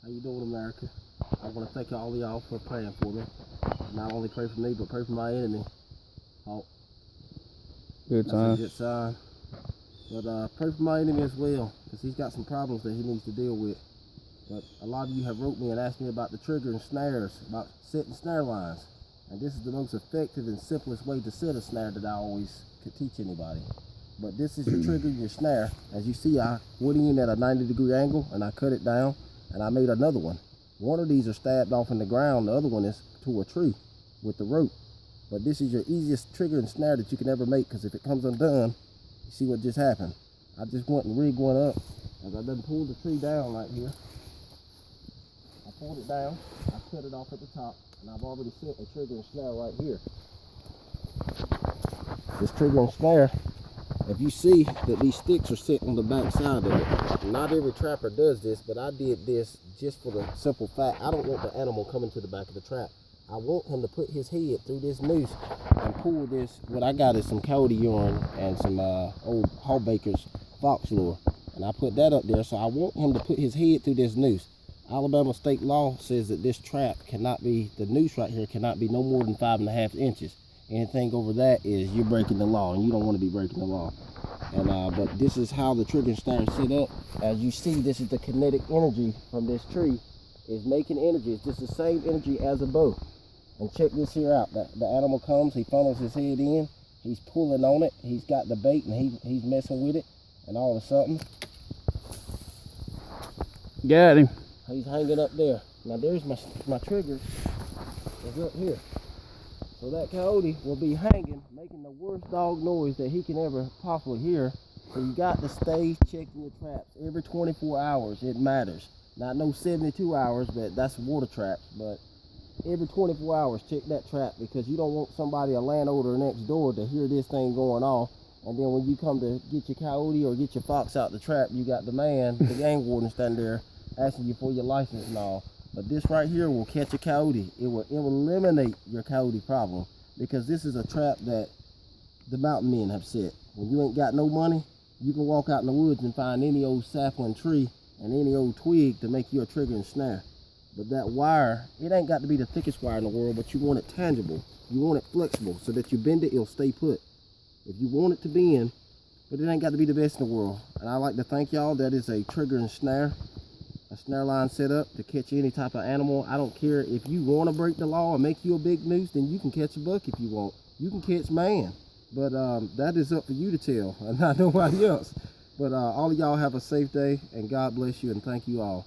How you doing, America? I want to thank all of y'all for praying for me. Not only pray for me, but pray for my enemy. Oh, good time. That's a good sign. But pray for my enemy as well, because he's got some problems that he needs to deal with. But a lot of you have wrote me and asked me about the trigger and snares, about setting snare lines. And this is the most effective and simplest way to set a snare that I always could teach anybody. But this is your trigger and your snare. As you see, I went in at a 90-degree angle and I cut it down and I made another one. One of these are stabbed off in the ground, the other one is to a tree with the rope. But this is your easiest trigger and snare that you can ever make, because if it comes undone, you see what just happened. I just went and rigged one up, as I done pulled the tree down right here. I pulled it down, I cut it off at the top, and I've already set a trigger and snare right here. This trigger and snare, if you see that these sticks are sitting on the back side of it, not every trapper does this, but I did this just for the simple fact, I don't want the animal coming to the back of the trap. I want him to put his head through this noose and pull this. What I got is some coyote urine and some old Hall Baker's fox lure, and I put that up there, so I want him to put his head through this noose. Alabama state law says that this trap cannot be, the noose right here cannot be no more than 5.5 inches. Anything over that is you're breaking the law, and you don't want to be breaking the law. And but this is how the trigger and snare is set up. As you see, this is the kinetic energy from this tree is making energy. It's just the same energy as a bow. And check this here out. The animal comes, he funnels his head in, he's pulling on it, he's got the bait, and he's messing with it, and all of a sudden, Got him. he's hanging up there. Now there's my trigger is up here. So that coyote will be hanging, making the worst dog noise that he can ever possibly hear. So you got to stay checking your traps every 24 hours. It matters. Not no 72 hours, but that's water traps. But every 24 hours, check that trap, because you don't want somebody, a landowner next door, to hear this thing going off. And then when you come to get your coyote or get your fox out the trap, you got the man, the game warden, standing there asking you for your license and all. But this right here will catch a coyote. It will eliminate your coyote problem, because this is a trap that the mountain men have set. When you ain't got no money, you can walk out in the woods and find any old sapling tree and any old twig to make you a trigger and snare. But that wire, it ain't got to be the thickest wire in the world, but you want it tangible. You want it flexible, so that you bend it, it'll stay put. If you want it to bend, but it ain't got to be the best in the world. And I like to thank y'all. That is a trigger and snare. A snare line set up to catch any type of animal. I don't care if you want to break the law and make you a big noose, then you can catch a buck if you want. You can catch man. But that is up for you to tell, and not nobody else. But all of y'all have a safe day, and God bless you, and thank you all.